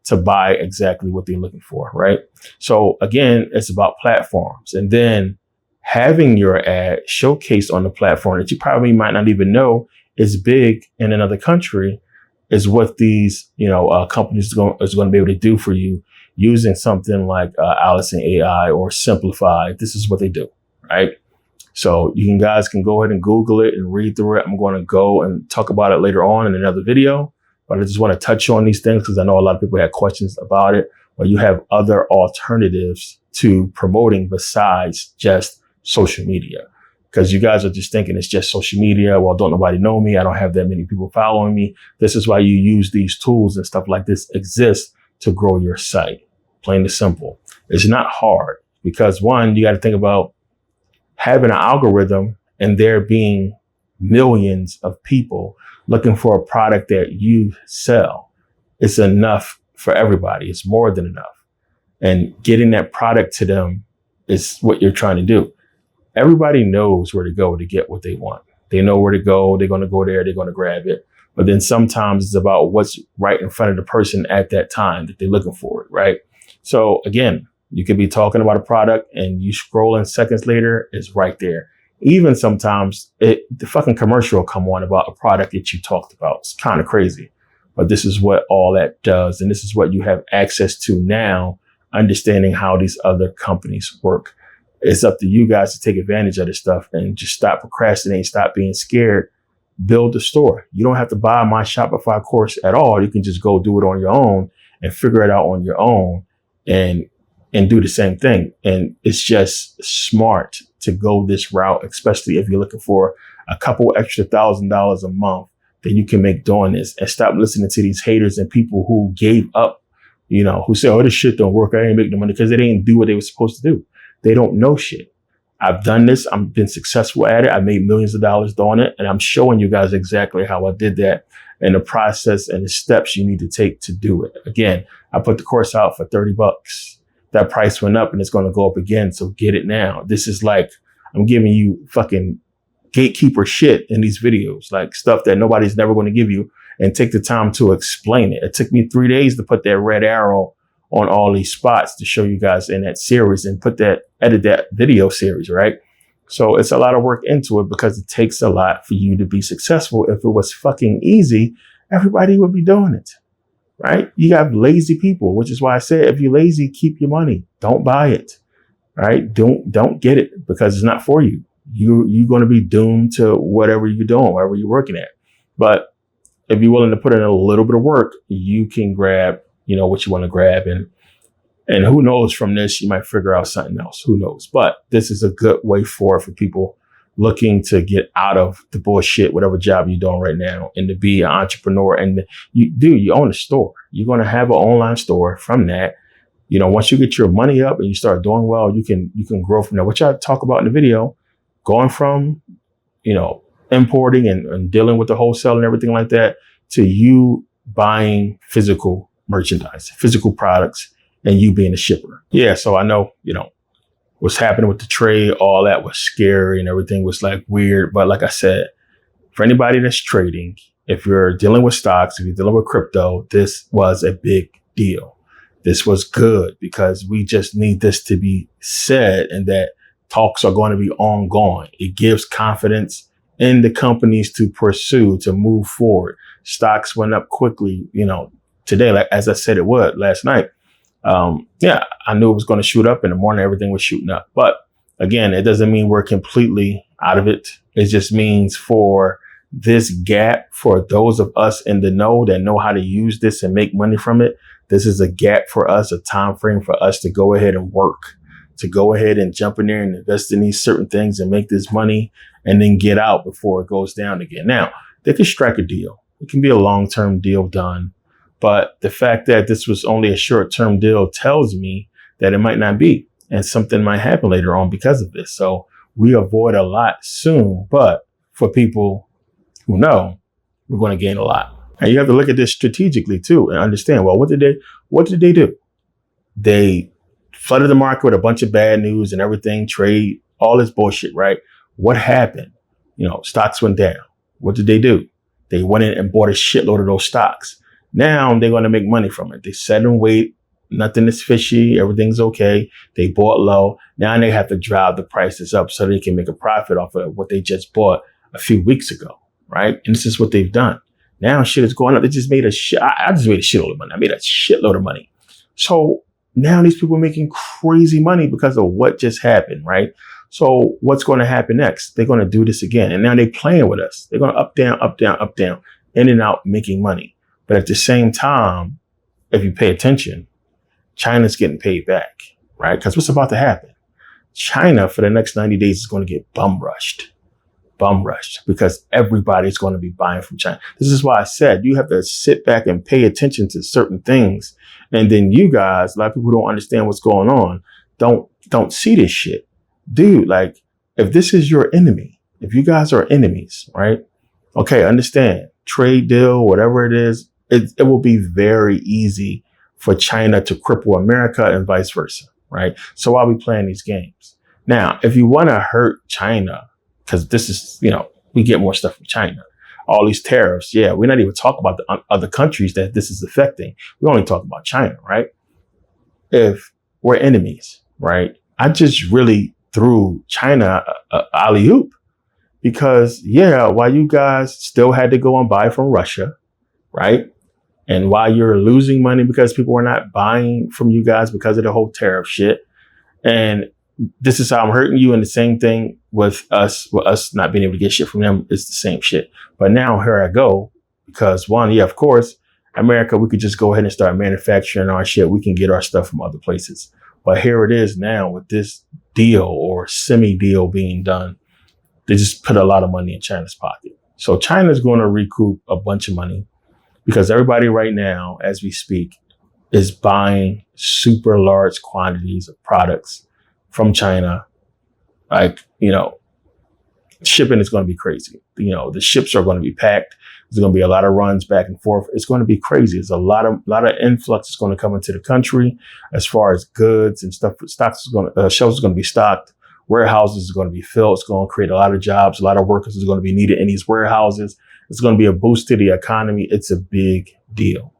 to buy exactly what they're looking for, right? So again, it's about platforms, and then having your ad showcased on the platform that you probably might not even know is big in another country is what these, companies is going to be able to do for you using something like Allison AI or Simplify. This is what they do, right? So you guys can go ahead and Google it and read through it. I'm going to go and talk about it later on in another video, but I just want to touch on these things because I know a lot of people had questions about it, but you have other alternatives to promoting besides just social media. Because you guys are just thinking it's just social media. Well, don't nobody know me. I don't have that many people following me. This is why you use these tools and stuff like this exist to grow your site. Plain and simple. It's not hard because one, you got to think about having an algorithm and there being millions of people looking for a product that you sell. It's enough for everybody. It's more than enough. And getting that product to them is what you're trying to do. Everybody knows where to go to get what they want. They know where to go. They're going to go there. They're going to grab it. But then sometimes it's about what's right in front of the person at that time that they're looking for it, right? So again, you could be talking about a product and you scrolling seconds later, it's right there. Even sometimes the fucking commercial will come on about a product that you talked about. It's kind of crazy. But this is what all that does. And this is what you have access to now, understanding how these other companies work. It's up to you guys to take advantage of this stuff and just stop procrastinating, stop being scared, build a store. You don't have to buy my Shopify course at all. You can just go do it on your own and figure it out on your own and do the same thing. And it's just smart to go this route, especially if you're looking for a couple extra $1,000 a month that you can make doing this, and stop listening to these haters and people who gave up, who say, oh, this shit don't work. I ain't making the money because they didn't do what they were supposed to do. They don't know shit. I've done this. I've been successful at it. I made millions of dollars doing it. And I'm showing you guys exactly how I did that and the process and the steps you need to take to do it. Again, I put the course out for $30. That price went up and it's going to go up again. So get it now. This is like, I'm giving you fucking gatekeeper shit in these videos, like stuff that nobody's never going to give you, and take the time to explain it. It took me 3 days to put that red arrow on all these spots to show you guys in that series and edit that video series, right? So it's a lot of work into it because it takes a lot for you to be successful. If it was fucking easy, everybody would be doing it, right? You have lazy people, which is why I said, if you're lazy, keep your money. Don't buy it, right? Don't get it because it's not for you. You're going to be doomed to whatever you're doing, wherever you're working at. But if you're willing to put in a little bit of work, you can grab what you want to grab. And who knows, from this, you might figure out something else. Who knows? But this is a good way for people looking to get out of the bullshit, whatever job you're doing right now, and to be an entrepreneur. And you own a store. You're going to have an online store from that. Once you get your money up and you start doing well, you can grow from there, which I talk about in the video, going from, importing and dealing with the wholesale and everything like that to you buying physical merchandise, physical products, and you being a shipper. Yeah. So I know, what's happening with the trade, all that was scary and everything was like weird. But like I said, for anybody that's trading, if you're dealing with stocks, if you're dealing with crypto, this was a big deal. This was good because we just need this to be said, and that talks are going to be ongoing. It gives confidence in the companies to pursue, to move forward. Stocks went up quickly, today, like as I said it would last night. I knew it was going to shoot up in the morning. Everything was shooting up. But again, it doesn't mean we're completely out of it. It just means for this gap, for those of us in the know that know how to use this and make money from it, this is a gap for us, a time frame for us to go ahead and work, to go ahead and jump in there and invest in these certain things and make this money and then get out before it goes down again. Now, they could strike a deal. It can be a long-term deal done. But the fact that this was only a short-term deal tells me that it might not be, and something might happen later on because of this. So we avoid a lot soon. But for people who know, we're going to gain a lot. And you have to look at this strategically too and understand, well, what did they do? They flooded the market with a bunch of bad news and everything, trade, all this bullshit, right? What happened? Stocks went down. What did they do? They went in and bought a shitload of those stocks. Now they're going to make money from it. They set and wait. Nothing is fishy. Everything's okay. They bought low. Now they have to drive the prices up so they can make a profit off of what they just bought a few weeks ago, right? And this is what they've done. Now shit is going up. They just made I just made a shitload of money. I made a shitload of money. So now these people are making crazy money because of what just happened, right? So what's going to happen next? They're going to do this again. And now they're playing with us. They're going to up, down, up, down, up, down, in and out, making money. But at the same time, if you pay attention, China's getting paid back, right? Because what's about to happen? China, for the next 90 days, is going to get bum rushed because everybody's going to be buying from China. This is why I said you have to sit back and pay attention to certain things. And then you guys, a lot of people who don't understand what's going on, don't see this shit. Dude, like, if this is your enemy, if you guys are enemies, right? Okay, understand. Trade deal, whatever it is, it will be very easy for China to cripple America and vice versa, right? So why are we playing these games? Now, if you want to hurt China, because this is, we get more stuff from China, all these tariffs. Yeah, we're not even talking about the other countries that this is affecting. We only talk about China, right? If we're enemies, right? I just really threw China a alley-oop because, while you guys still had to go and buy from Russia, right? And while you're losing money because people were not buying from you guys because of the whole tariff shit. And this is how I'm hurting you. And the same thing with us not being able to get shit from them. It's the same shit. But now here I go, because one, of course, America, we could just go ahead and start manufacturing our shit. We can get our stuff from other places. But here it is now with this deal or semi-deal being done. They just put a lot of money in China's pocket. So China's going to recoup a bunch of money. Because everybody right now, as we speak, is buying super large quantities of products from China. Like, shipping is going to be crazy. The ships are going to be packed. There's going to be a lot of runs back and forth. It's going to be crazy. There's a lot of influx is going to come into the country as far as goods and stuff. Shelves is going to be stocked. Warehouses are going to be filled. It's going to create a lot of jobs. A lot of workers are going to be needed in these warehouses. It's going to be a boost to the economy. It's a big deal.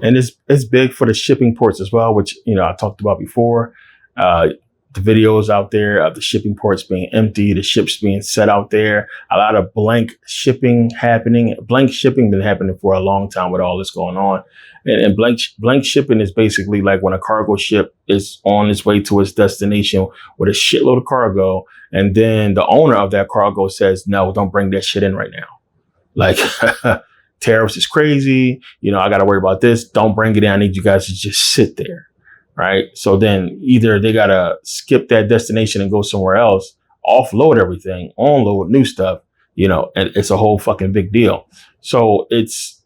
And it's big for the shipping ports as well, which, I talked about before. The videos out there of the shipping ports being empty, the ships being set out there, a lot of blank shipping happening. Blank shipping been happening for a long time with all this going on. And blank shipping is basically like when a cargo ship is on its way to its destination with a shitload of cargo. And then the owner of that cargo says, no, don't bring that shit in right now. Like, tariffs is crazy. I got to worry about this. Don't bring it in. I need you guys to just sit there. Right. So then either they got to skip that destination and go somewhere else, offload everything, onload new stuff, and it's a whole fucking big deal. So it's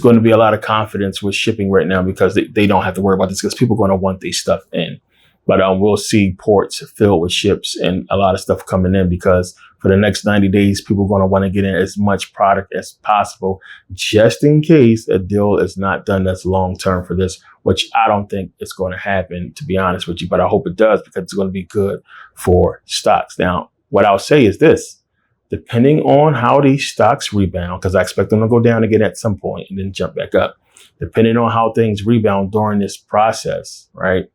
going to be a lot of confidence with shipping right now because they don't have to worry about this because people are going to want these stuff in. But we'll see ports filled with ships and a lot of stuff coming in because for the next 90 days, people are going to want to get in as much product as possible, just in case a deal is not done that's long term for this, which I don't think it's going to happen, to be honest with you. But I hope it does because it's going to be good for stocks. Now, what I'll say is this. Depending on how these stocks rebound, because I expect them to go down again at some point and then jump back up. Depending on how things rebound during this process, right?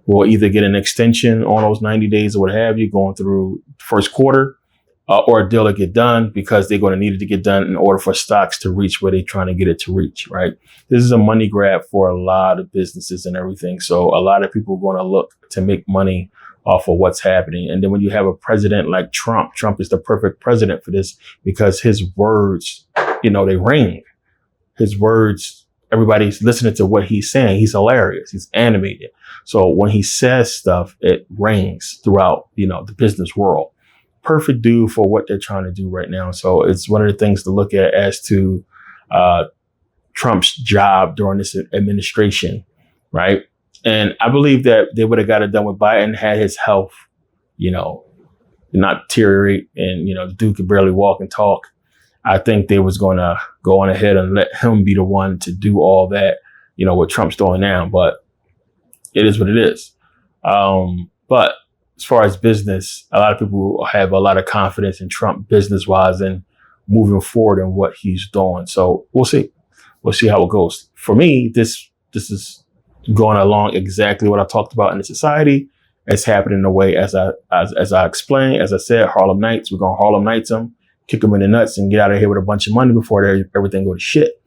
We'll either get an extension on those 90 days or what have you going through first quarter or a deal to get done because they're going to need it to get done in order for stocks to reach where they're trying to get it to reach, right? This is a money grab for a lot of businesses and everything. So a lot of people are going to look to make money off of what's happening. And then when you have a president like Trump is the perfect president for this because his words, they ring. His words, everybody's listening to what he's saying. He's hilarious. He's animated. So when he says stuff, it rings throughout, the business world. Perfect dude for what they're trying to do right now. So it's one of the things to look at as to Trump's job during this administration, right? And I believe that they would have got it done with Biden had his health, not deteriorate and, the dude could barely walk and talk. I think they was going to go on ahead and let him be the one to do all that, what Trump's doing now. But it is what it is. But as far as business, a lot of people have a lot of confidence in Trump business wise and moving forward in what he's doing. So we'll see. we'll see how it goes. For me, this is going along exactly what I talked about in the society. It's happening the way as I explained. As I said, Harlem Nights. We're gonna Harlem Nights them, kick them in the nuts, and get out of here with a bunch of money before everything go to shit.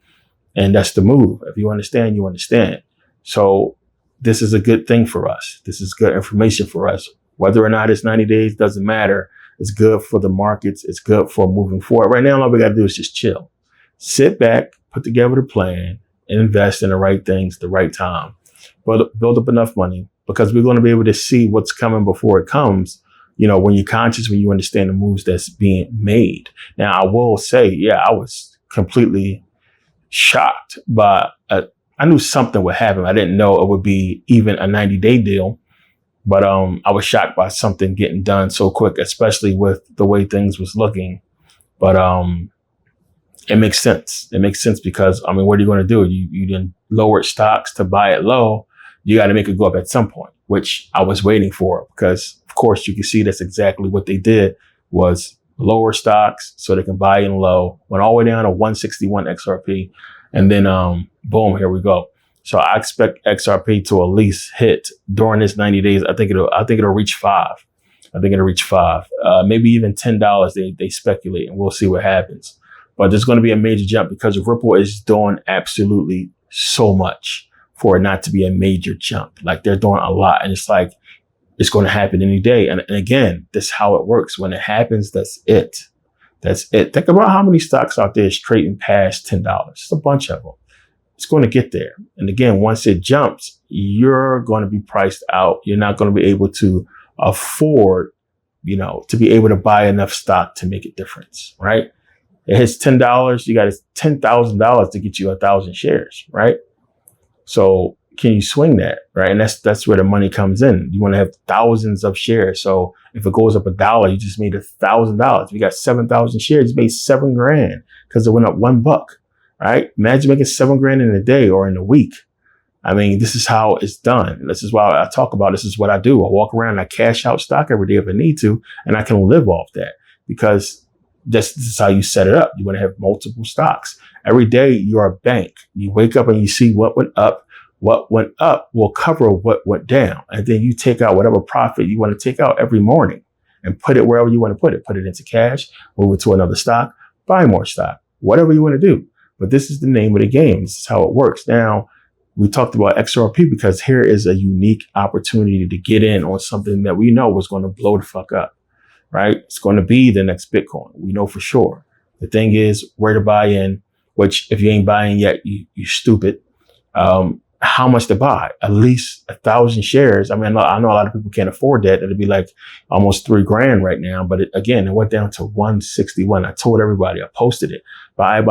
And that's the move. If you understand, you understand. So this is a good thing for us. This is good information for us. Whether or not it's 90 days doesn't matter. It's good for the markets. It's good for moving forward. Right now, all we got to do is just chill, sit back, put together the plan, and invest in the right things, the right time. Build up enough money, because we're going to be able to see what's coming before it comes. You know, when you're conscious, when you understand the moves that's being made. Now, I will say, yeah, I was completely shocked by, I knew something would happen. I didn't know it would be even a 90-day deal, but I was shocked by something getting done so quick, especially with the way things was looking. But it makes sense. It makes sense because, I mean, what are you going to do? You didn't lower stocks to buy it low. You got to make it go up at some point, which I was waiting for, because of course you can see that's exactly what they did, was lower stocks so they can buy in low, went all the way down to 161 XRP. And then, boom, here we go. So I expect XRP to at least hit during this 90 days. I think it'll reach 5. I think it'll reach 5, maybe even $10. They speculate, and we'll see what happens. But there's going to be a major jump because Ripple is doing absolutely so much for it not to be a major jump. Like, they're doing a lot, and it's like, it's going to happen any day. And again, this is how it works. When it happens, that's it. That's it. Think about how many stocks out there is trading past $10. It's a bunch of them. It's going to get there. And again, once it jumps, you're going to be priced out. You're not going to be able to afford, to be able to buy enough stock to make a difference, right? It hits $10. You got $10,000 to get you 1,000 shares, right? So can you swing that, right? And that's where the money comes in. You want to have thousands of shares. So if it goes up $1, you just made $1,000. If you got 7,000 shares, you made $7,000 because it went up $1, right? Imagine making $7,000 in a day or in a week. I mean, this is how it's done. This is why I talk about, this is what I do. I walk around and I cash out stock every day if I need to, and I can live off that, because this is how you set it up. You want to have multiple stocks. Every day you're a bank. You wake up and you see what went up. What went up will cover what went down. And then you take out whatever profit you want to take out every morning and put it wherever you want to put it. Put it into cash, move it to another stock, buy more stock, whatever you want to do. But this is the name of the game. This is how it works. Now, we talked about XRP because here is a unique opportunity to get in on something that we know was going to blow the fuck up, right? It's going to be the next Bitcoin. We know for sure. The thing is where to buy in, which if you ain't buying yet, you're stupid. How much to buy? At least 1,000 shares. I mean, I know a lot of people can't afford that. It'd be like almost $3,000 right now. But it went down to 161. I told everybody, I posted it. Buy,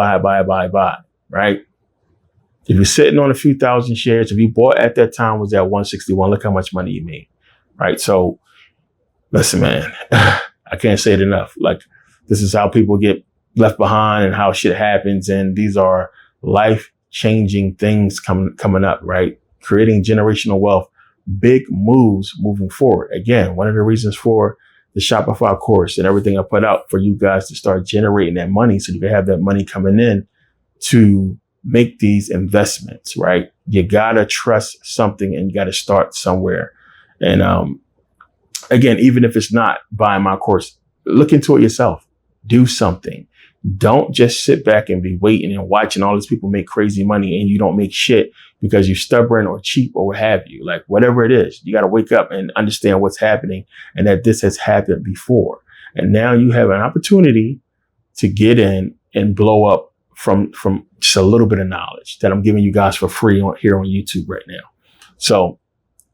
right? If you're sitting on a few thousand shares, if you bought at that time was at 161, look how much money you made, right? So listen, man, I can't say it enough. Like, this is how people get left behind and how shit happens. And these are life-changing things coming up, right? Creating generational wealth, big moves moving forward. Again, one of the reasons for the Shopify course and everything I put out for you guys to start generating that money so you can have that money coming in to make these investments, right? You gotta trust something and you gotta start somewhere. And again, even if it's not buying my course, look into it yourself. Do something. Don't just sit back and be waiting and watching all these people make crazy money and you don't make shit because you're stubborn or cheap or what have you. Like, whatever it is, you got to wake up and understand what's happening and that this has happened before. And now you have an opportunity to get in and blow up from just a little bit of knowledge that I'm giving you guys for free here on YouTube right now. So,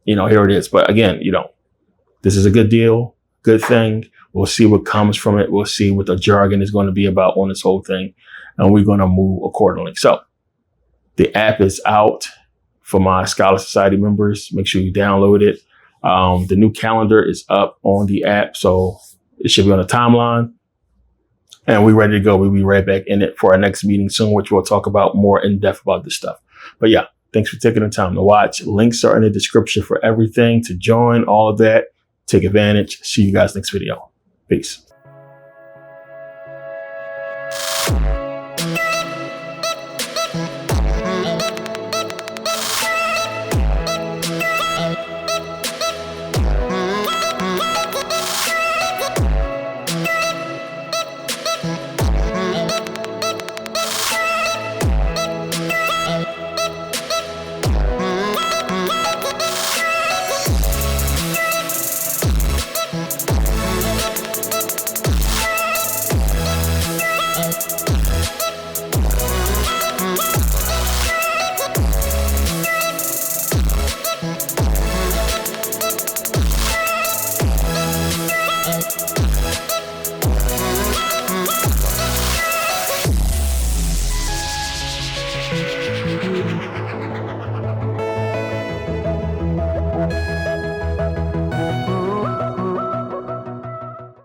here it is. But again, this is a good deal, good thing. We'll see what comes from it. We'll see what the jargon is going to be about on this whole thing. And we're going to move accordingly. So the app is out for my Scholar Society members. Make sure you download it. The new calendar is up on the app. So it should be on the timeline. And we're ready to go. We'll be right back in it for our next meeting soon, which we'll talk about more in depth about this stuff. But yeah, thanks for taking the time to watch. Links are in the description for everything to join, all of that. Take advantage. See you guys next video. Peace.